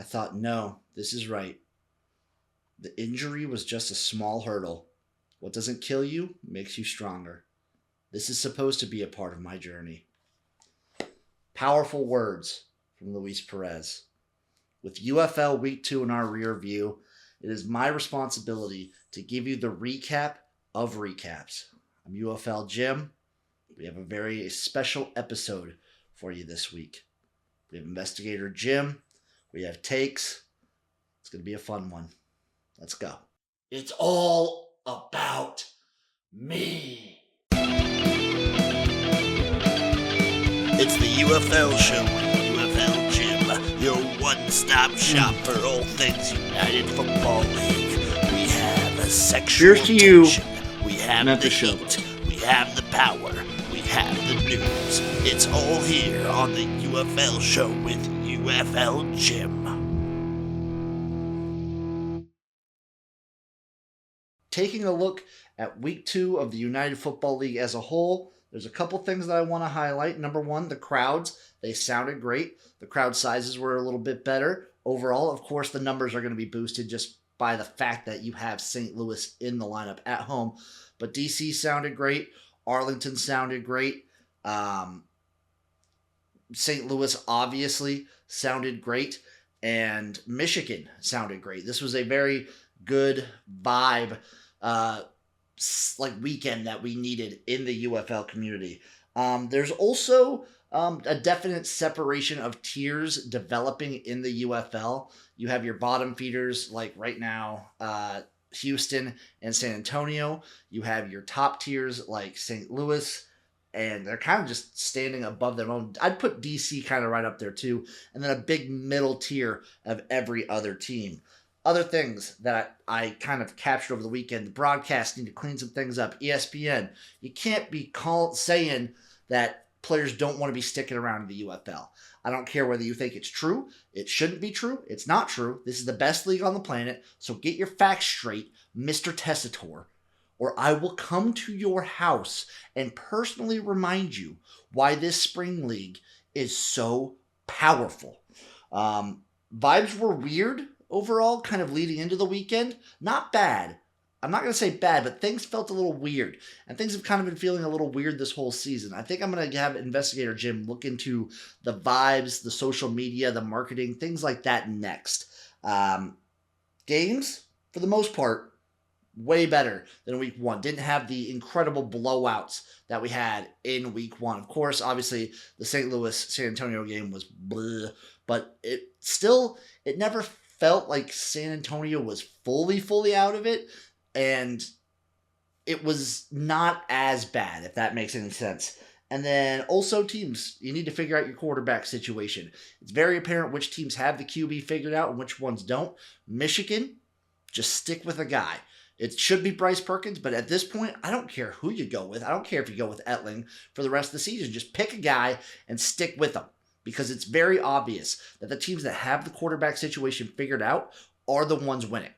I thought, no, this is right. The injury was just a small hurdle. What doesn't kill you makes you stronger. This is supposed to be a part of my journey. Powerful words from Luis Perez. With UFL Week 2 in our rear view, it is my responsibility to give you the recap of recaps. I'm UFL Jim. We have a very special episode for you this week. We have Investigator Jim. We have takes. It's going to be a fun one. Let's go. It's all about me. It's the UFL show with UFL Jim, your one-stop shop for all things United Football League. We have a sexual Cheers to you. tension. We have Not the the show. heat. We have the power. We have the news. It's all here on the UFL show with UFL Jim. Taking a look at Week 2 of the United Football League as a whole, there's a couple things that I want to highlight. Number one, the crowds. They sounded great. The crowd sizes were a little bit better. Overall, of course, the numbers are going to be boosted just by the fact that you have St. Louis in the lineup at home. But DC sounded great. Arlington sounded great. St. Louis obviously sounded great. And Michigan sounded great. This was a very good vibe weekend that we needed in the UFL community. There's also a definite separation of tiers developing in the UFL. You have your bottom feeders, like right now, Houston and San Antonio. You have your top tiers like St. Louis, and they're kind of just standing above their own. I'd put DC kind of right up there too, and then a big middle tier of every other team. Other things that I kind of captured over the weekend, the broadcast need to clean some things up. ESPN, you can't be saying that players don't want to be sticking around in the UFL. I don't care whether you think it's true. It shouldn't be true. It's not true. This is the best league on the planet, so get your facts straight, Mr. Tessitore, or I will come to your house and personally remind you why this spring league is so powerful. Vibes were weird overall, kind of leading into the weekend. Not bad. I'm not going to say bad, but things felt a little weird. And things have kind of been feeling a little weird this whole season. I think I'm going to have Investigator Jim look into the vibes, the social media, the marketing, things like that next. Games, for the most part, way better than week 1. Didn't have the incredible blowouts that we had in week 1. Of course, obviously, the St. Louis-San Antonio game was bleh, but it never felt like San Antonio was fully out of it, and it was not as bad, if that makes any sense. And then also teams, you need to figure out your quarterback situation. It's very apparent which teams have the QB figured out and which ones don't. Michigan, just stick with a guy. It should be Bryce Perkins, but at this point, I don't care who you go with. I don't care if you go with Etling for the rest of the season. Just pick a guy and stick with him, because it's very obvious that the teams that have the quarterback situation figured out are the ones winning.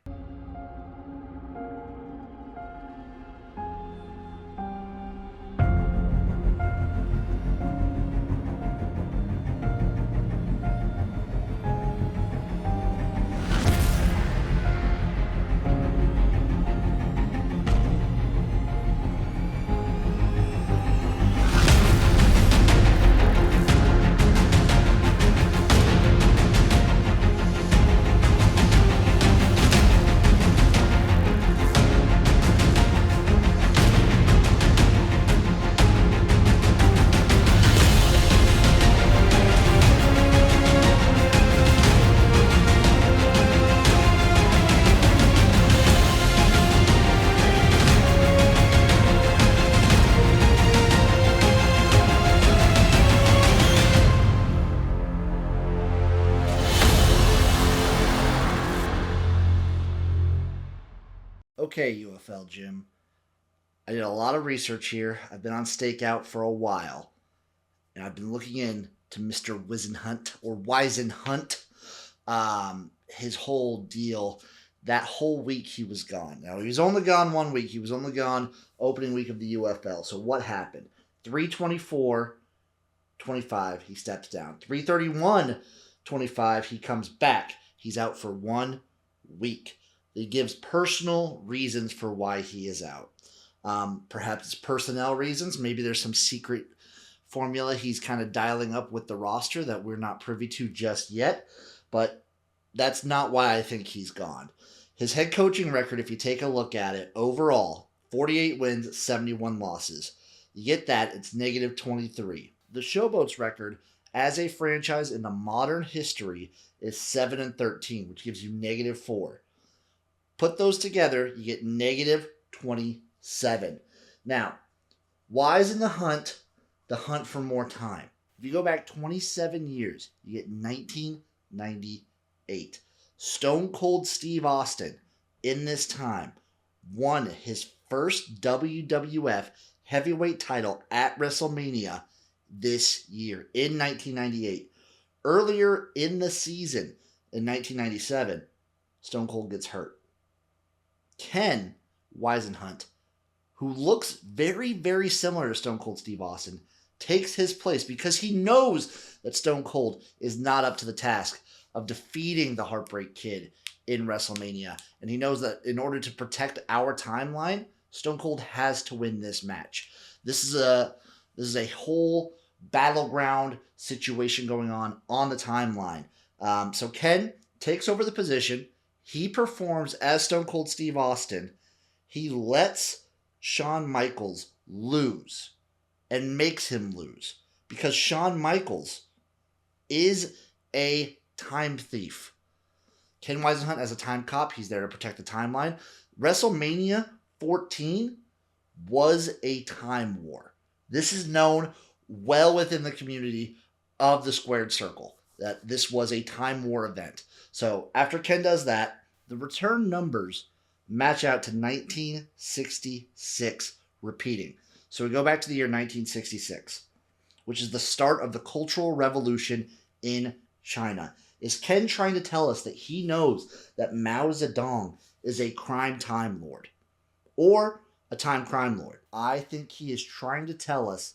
Okay, UFL Jim. I did a lot of research here. I've been on stakeout for a while, and I've been looking in to Mr. Wisenhunt. His whole deal. That whole week he was gone. Now, he was only gone 1 week. He was only gone opening week of the UFL. So what happened? 3/24/25, he steps down. 3/31/25, he comes back. He's out for 1 week. He gives personal reasons for why he is out. Perhaps it's personnel reasons. Maybe there's some secret formula he's kind of dialing up with the roster that we're not privy to just yet. But that's not why I think he's gone. His head coaching record, if you take a look at it, overall, 48 wins, 71 losses. You get that, it's negative 23. The Showboats record as a franchise in the modern history is 7-13, which gives you negative 4. Put those together, you get negative 27. Now, Wise in the hunt for more time. If you go back 27 years, you get 1998. Stone Cold Steve Austin, in this time, won his first WWF heavyweight title at WrestleMania this year in 1998. Earlier in the season, in 1997, Stone Cold gets hurt. Ken Wisenhunt, who looks very, very similar to Stone Cold Steve Austin, takes his place because he knows that Stone Cold is not up to the task of defeating the Heartbreak Kid in WrestleMania. And he knows that in order to protect our timeline, Stone Cold has to win this match. This is a whole battleground situation going on the timeline. So Ken takes over the position. He performs as Stone Cold Steve Austin. He lets Shawn Michaels lose and makes him lose because Shawn Michaels is a time thief. Ken Wisenhunt as a time cop, he's there to protect the timeline. WrestleMania 14 was a time war. This is known well within the community of the Squared Circle that this was a time war event. So after Ken does that, the return numbers match out to 1966 repeating. So we go back to the year 1966, which is the start of the Cultural Revolution in China. Is Ken trying to tell us that he knows that Mao Zedong is a crime time lord or a time crime lord? I think he is trying to tell us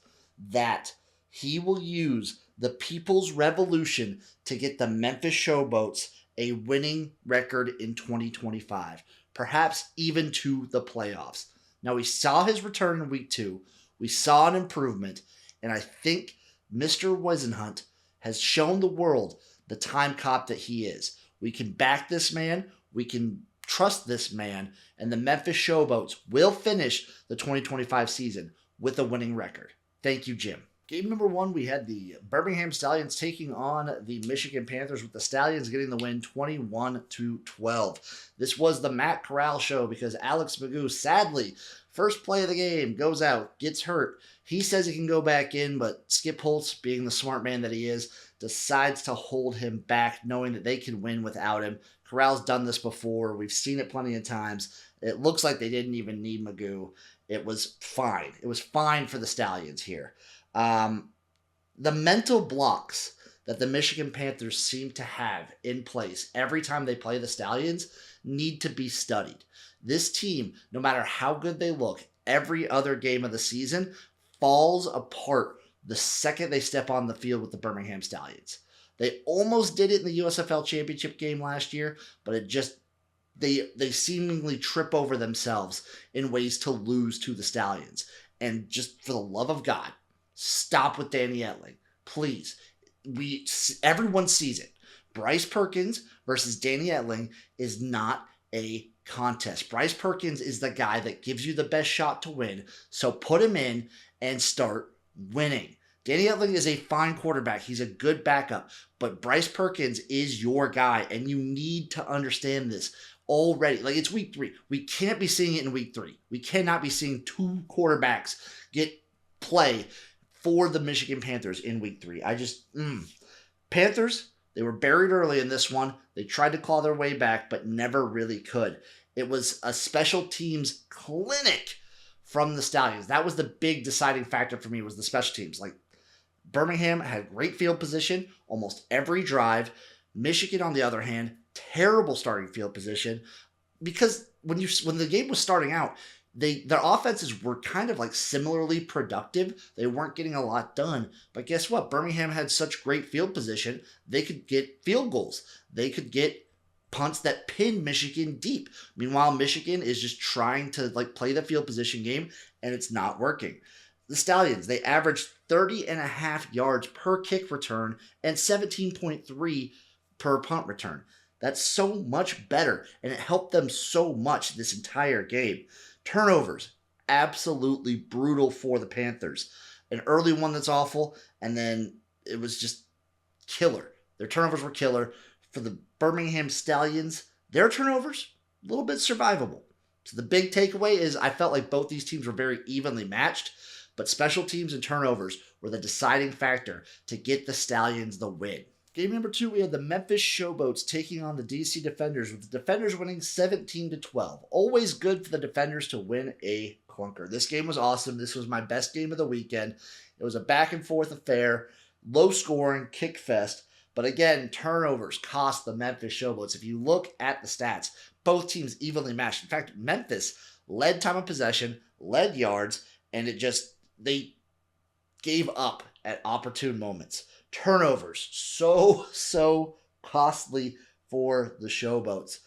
that he will use the People's Revolution to get the Memphis Showboats a winning record in 2025, perhaps even to the playoffs. Now, we saw his return in week 2. We saw an improvement, and I think Mr. Wisenhunt has shown the world the time cop that he is. We can back this man. We can trust this man, and the Memphis Showboats will finish the 2025 season with a winning record. Thank you, Jim. Game number 1, we had the Birmingham Stallions taking on the Michigan Panthers, with the Stallions getting the win 21-12. This was the Matt Corral show because Alex Magoo, sadly, first play of the game, goes out, gets hurt. He says he can go back in, but Skip Holtz, being the smart man that he is, decides to hold him back, knowing that they can win without him. Corral's done this before. We've seen it plenty of times. It looks like they didn't even need Magoo. It was fine. It was fine for the Stallions here. The mental blocks that the Michigan Panthers seem to have in place every time they play the Stallions need to be studied. This team, no matter how good they look, every other game of the season falls apart the second they step on the field with the Birmingham Stallions. They almost did it in the USFL Championship game last year, but it just they seemingly trip over themselves in ways to lose to the Stallions. And just for the love of God, stop with Danny Etling, please. Everyone sees it. Bryce Perkins versus Danny Etling is not a contest. Bryce Perkins is the guy that gives you the best shot to win, so put him in and start winning. Danny Etling is a fine quarterback. He's a good backup, but Bryce Perkins is your guy, and you need to understand this already. Like, it's week 3. We can't be seeing it in week 3. We cannot be seeing 2 quarterbacks get play for the Michigan Panthers in week 3. Panthers, they were buried early in this one. They tried to claw their way back, but never really could. It was a special teams clinic from the Stallions. That was the big deciding factor for me, was the special teams. Like, Birmingham had great field position almost every drive. Michigan, on the other hand, terrible starting field position, because when the game was starting out, their offenses were kind of like similarly productive. They weren't getting a lot done. But guess what? Birmingham had such great field position, they could get field goals. They could get punts that pin Michigan deep. Meanwhile, Michigan is just trying to play the field position game, and it's not working. The Stallions, they averaged 30.5 yards per kick return and 17.3 per punt return. That's so much better, and it helped them so much this entire game. Turnovers, absolutely brutal for the Panthers. An early one that's awful, and then it was just killer. Their turnovers were killer. For the Birmingham Stallions, their turnovers, a little bit survivable. So the big takeaway is I felt like both these teams were very evenly matched, but special teams and turnovers were the deciding factor to get the Stallions the win. Game number 2, we had the Memphis Showboats taking on the DC Defenders, with the Defenders winning 17-12. Always good for the Defenders to win a clunker. This game was awesome. This was my best game of the weekend. It was a back and forth affair, low scoring, kick fest. But again, turnovers cost the Memphis Showboats. If you look at the stats, both teams evenly matched. In fact, Memphis led time of possession, led yards, and they gave up at opportune moments. Turnovers, so costly for the Showboats.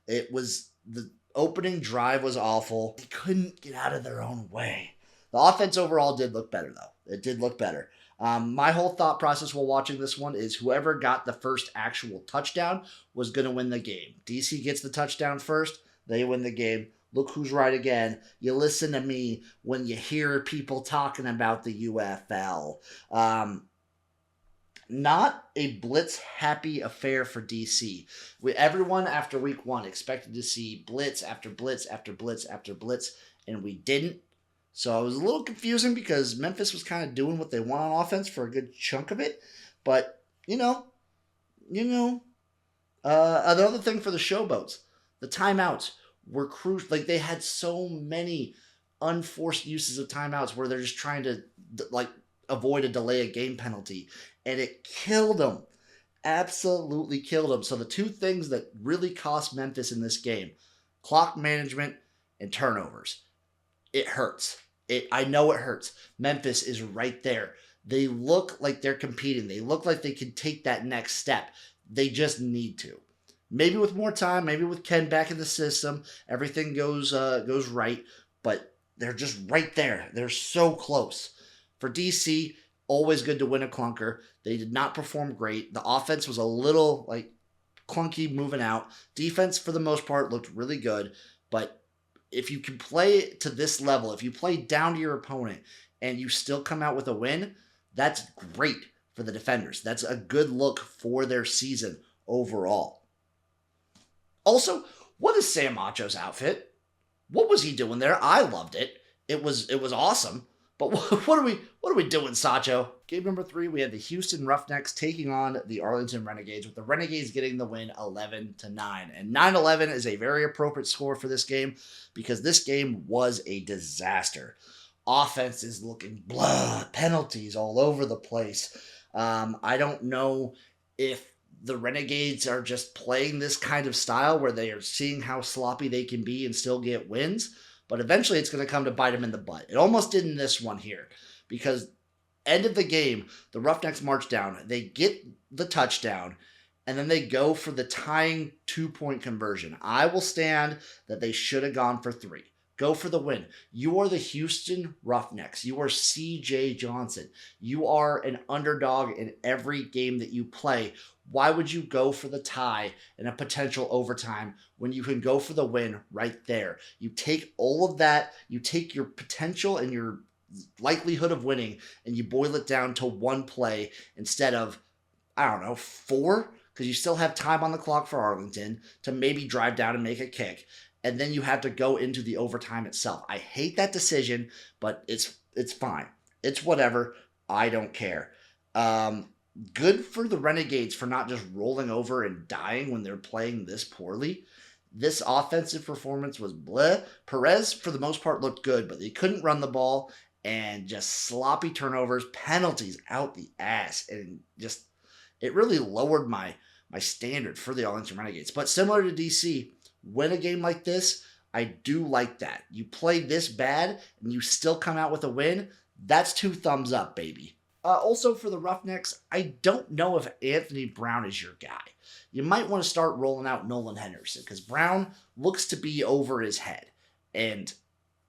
The opening drive was awful. They couldn't get out of their own way. The offense overall did look better, though. It did look better. My whole thought process while watching this one is whoever got the first actual touchdown was going to win the game. DC gets the touchdown first, they win the game. Look who's right again. You listen to me when you hear people talking about the UFL. Not a blitz-happy affair for DC. Everyone after week 1 expected to see blitz after blitz after blitz after blitz, and we didn't. So I was a little confusing because Memphis was kind of doing what they want on offense for a good chunk of it. But, another thing for the Showboats, the timeouts were crucial. They had so many unforced uses of timeouts where they're just trying to, avoid a delay of game penalty. And it killed them. Absolutely killed them. So the two things that really cost Memphis in this game, clock management and turnovers. It hurts. I know it hurts. Memphis is right there. They look like they're competing. They look like they can take that next step. They just need to. Maybe with more time, maybe with Ken back in the system, everything goes right. But they're just right there. They're so close. For DC, always good to win a clunker. They did not perform great. The offense was a little clunky moving out. Defense, for the most part, looked really good. But if you can play to this level, if you play down to your opponent and you still come out with a win, that's great for the Defenders. That's a good look for their season overall. Also, what is Sam Acho's outfit? What was he doing there? I loved it. It was awesome. But what are we doing, Sacho? Game number 3, we had the Houston Roughnecks taking on the Arlington Renegades, with the Renegades getting the win 11-9. And 9-11 is a very appropriate score for this game because this game was a disaster. Offense is looking blah, penalties all over the place. I don't know if the Renegades are just playing this kind of style where they are seeing how sloppy they can be and still get wins. But eventually it's going to come to bite them in the butt. It almost did in this one here. Because end of the game, the Roughnecks march down. They get the touchdown. And then they go for the tying 2-point conversion. I will stand that they should have gone for 3. Go for the win. You are the Houston Roughnecks. You are C.J. Johnson. You are an underdog in every game that you play. Why would you go for the tie in a potential overtime when you can go for the win right there? You take all of that, you take your potential and your likelihood of winning, and you boil it down to 1 play instead of, 4, because you still have time on the clock for Arlington to maybe drive down and make a kick. And then you have to go into the overtime itself. I hate that decision, but it's fine. It's whatever. I don't care. Good for the Renegades for not just rolling over and dying when they're playing this poorly. This offensive performance was bleh. Perez, for the most part, looked good, but they couldn't run the ball, and just sloppy turnovers, penalties out the ass, and just it really lowered my standard for the Arlington Renegades. But similar to DC, win a game like this, I do like that. You play this bad and you still come out with a win, that's 2 thumbs up, baby. Also for the Roughnecks, I don't know if Anthony Brown is your guy. You might want to start rolling out Nolan Henderson because Brown looks to be over his head. And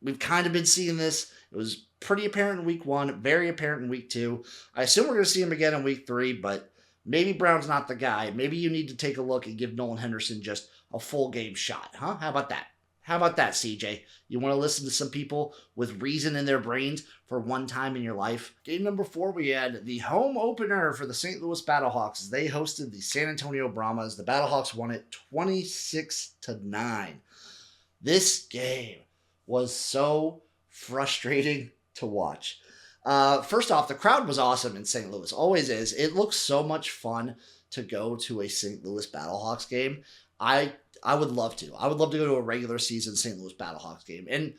we've kind of been seeing this. It was pretty apparent in week 1, very apparent in week 2. I assume we're going to see him again in week 3, but maybe Brown's not the guy. Maybe you need to take a look and give Nolan Henderson just a full game shot, huh? How about that? How about that, CJ? You want to listen to some people with reason in their brains for one time in your life? Game number 4, we had the home opener for the St. Louis Battlehawks as they hosted the San Antonio Brahmas. The Battlehawks won it 26-9. This game was so frustrating to watch. First off, the crowd was awesome in St. Louis. Always is. It looks so much fun to go to a St. Louis Battlehawks game. I would love to. I would love to go to a regular season St. Louis Battlehawks game. And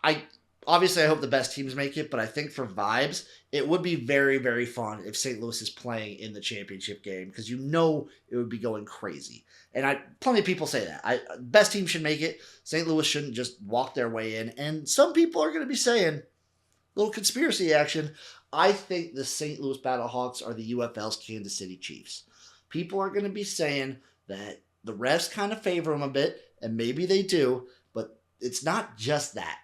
I hope the best teams make it, but I think for vibes, it would be very, very fun if St. Louis is playing in the championship game because it would be going crazy. And plenty of people say that. Best team should make it. St. Louis shouldn't just walk their way in. And some people are going to be saying, little conspiracy action, I think the St. Louis Battlehawks are the UFL's Kansas City Chiefs. People are going to be saying that the refs kind of favor them a bit, and maybe they do, but it's not just that.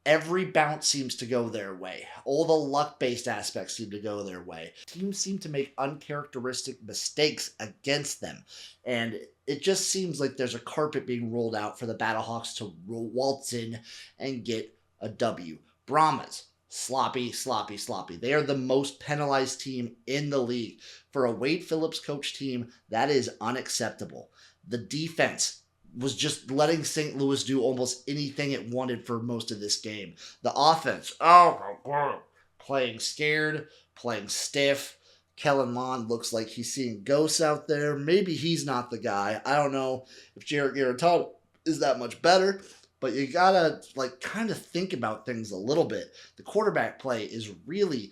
Every bounce seems to go their way. All the luck-based aspects seem to go their way. Teams seem to make uncharacteristic mistakes against them, and it just seems like there's a carpet being rolled out for the Battlehawks to waltz in and get a W. Brahmas, sloppy, sloppy, sloppy. They are the most penalized team in the league. For a Wade Phillips coach team, that is unacceptable. The defense was just letting St. Louis do almost anything it wanted for most of this game. The offense, oh my God, playing scared, playing stiff. Kellen Mond looks like he's seeing ghosts out there. Maybe he's not the guy. I don't know if Jarrett Garrettano is that much better, but you gotta kind of think about things a little bit. The quarterback play is really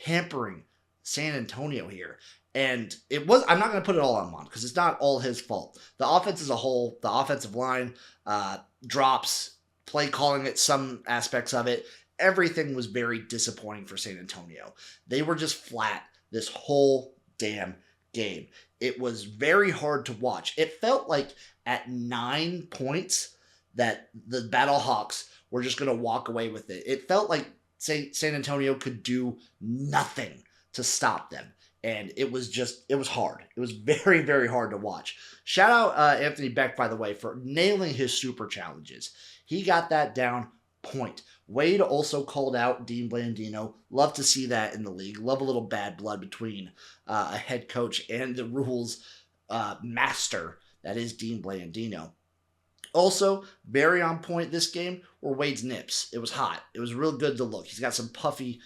hampering San Antonio here. And I'm not going to put it all on Mond because it's not all his fault. The offense as a whole, the offensive line, drops, play calling at some aspects of it, everything was very disappointing for San Antonio. They were just flat this whole damn game. It was very hard to watch. It felt like at 9 points that the Battlehawks were just going to walk away with it. It felt like San Antonio could do nothing to stop them. And it was hard. It was very, very hard to watch. Shout out Anthony Beck, by the way, for nailing his super challenges. He got that down point. Wade also called out Dean Blandino. Love to see that in the league. Love a little bad blood between a head coach and the rules master that is Dean Blandino. Also, very on point this game were Wade's nips. It was hot. It was real good to look. He's got some puffy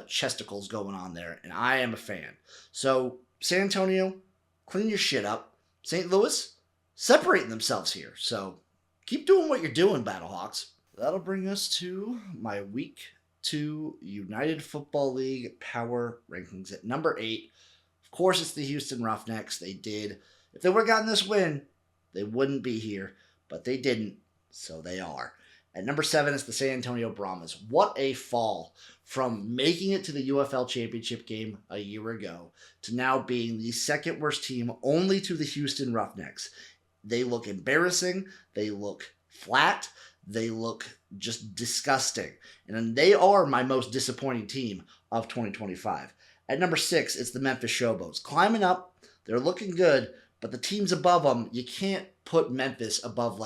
chesticles going on there, and I am a fan. So, San Antonio, clean your shit up. St. Louis, separating themselves here. So, keep doing what you're doing, Battlehawks. That'll bring us to my Week 2 United Football League Power Rankings at number 8. Of course, it's the Houston Roughnecks. If they would have gotten this win, they wouldn't be here, but they didn't, so they are. At number 7 is the San Antonio Brahmas. What a fall from making it to the UFL championship game a year ago to now being the second worst team only to the Houston Roughnecks. They look embarrassing. They look flat. They look just disgusting. And they are my most disappointing team of 2025. At number 6, it's the Memphis Showboats. Climbing up, they're looking good, but the teams above them, you can't put Memphis above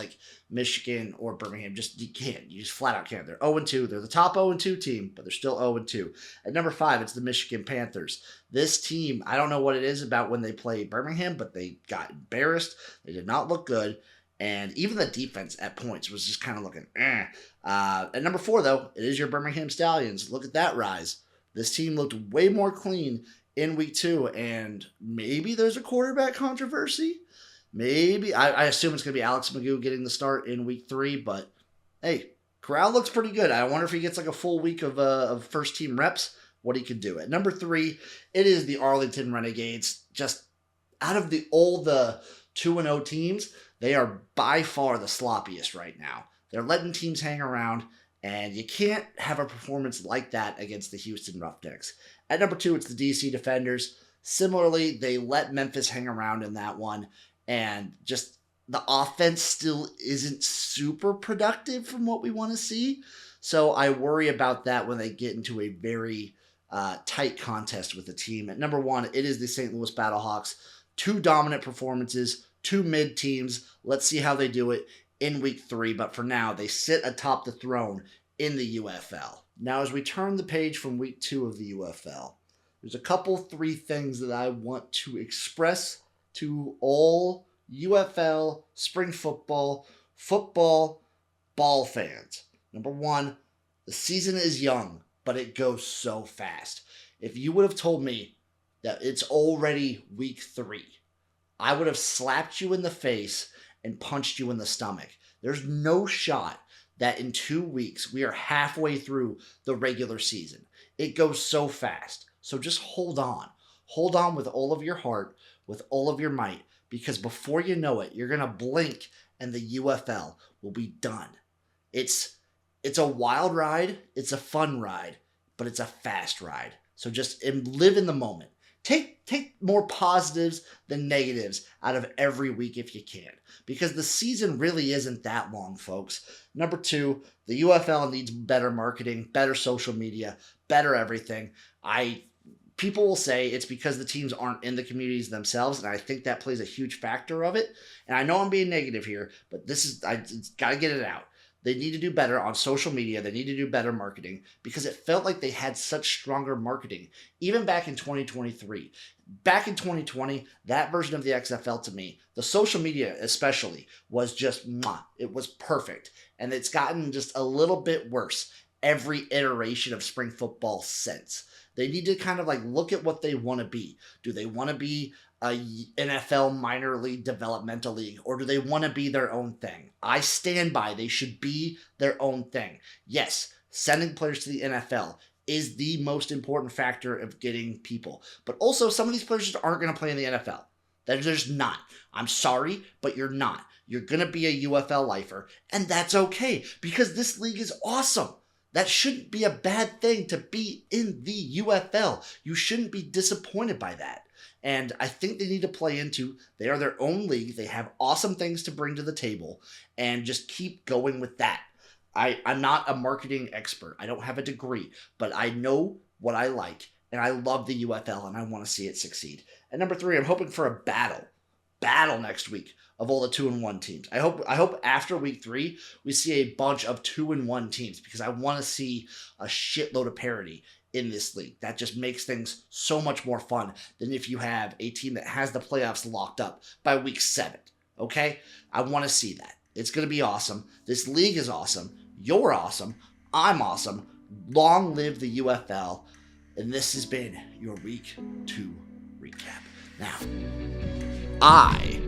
Michigan or Birmingham. You can't. You just flat out can't. They're 0-2. They're the top 0-2 team, but they're still 0-2. At number 5, it's the Michigan Panthers. This team, I don't know what it is about when they play Birmingham, but they got embarrassed. They did not look good. And even the defense at points was just kind of looking eh. At number 4, though, it is your Birmingham Stallions. Look at that rise. This team looked way more clean in week 2, and maybe there's a quarterback controversy. Maybe. I assume it's going to be Alex Magoo getting the start in week 3, but hey, Corral looks pretty good. I wonder if he gets a full week of first-team reps, what he could do. At number 3, it is the Arlington Renegades. Just out of all the 2-0 teams, they are by far the sloppiest right now. They're letting teams hang around, And you can't have a performance like that against the Houston Roughnecks. At number 2, it's the DC Defenders. Similarly, they let Memphis hang around in that one, and just the offense still isn't super productive from what we want to see. So I worry about that when they get into a very tight contest with the team. At number 1, it is the St. Louis Battlehawks. 2 dominant performances, 2 mid teams. Let's see how they do it in week 3, but for now, they sit atop the throne in the UFL. Now, as we turn the page from week 2 of the UFL, there's a couple 3 things that I want to express to all UFL, spring football, ball fans. Number 1, the season is young, but it goes so fast. If you would have told me that it's already week 3, I would have slapped you in the face and punched you in the stomach. There's no shot that in 2 weeks we are halfway through the regular season. It goes so fast. So just hold on. Hold on with all of your heart, with all of your might, because before you know it, you're going to blink and the UFL will be done. It's a wild ride. It's a fun ride, but it's a fast ride. So just live in the moment. Take more positives than negatives out of every week if you can, because the season really isn't that long, folks. Number 2, the UFL needs better marketing, better social media, better everything. People will say it's because the teams aren't in the communities themselves, and I think that plays a huge factor of it. And I know I'm being negative here, but I got to get it out. They need to do better on social media. They need to do better marketing, because it felt like they had such stronger marketing even back in 2023. Back in 2020, that version of the XFL, to me, the social media especially, was just it was perfect. And it's gotten just a little bit worse every iteration of spring football since. They need to kind of like look at what they want to be. Do they want to be a NFL minor league developmental league, or do they want to be their own thing? I stand by they should be their own thing. Yes, sending players to the NFL is the most important factor of getting people. But also, some of these players just aren't going to play in the NFL. They're just not. I'm sorry, but you're not. You're going to be a UFL lifer, and that's okay, because this league is awesome. That shouldn't be a bad thing to be in the UFL. You shouldn't be disappointed by that. And I think they need to play into, they are their own league. They have awesome things to bring to the table, and just keep going with that. I'm not a marketing expert. I don't have a degree, but I know what I like, and I love the UFL, and I want to see it succeed. And number 3, I'm hoping for a battle next week of all the 2-1 teams. I hope after week 3 we see a bunch of 2-1 teams, because I want to see a shitload of parity in this league. That just makes things so much more fun than if you have a team that has the playoffs locked up by week 7. Okay? I want to see that. It's going to be awesome. This league is awesome. You're awesome. I'm awesome. Long live the UFL. And this has been your week 2 recap. Now, I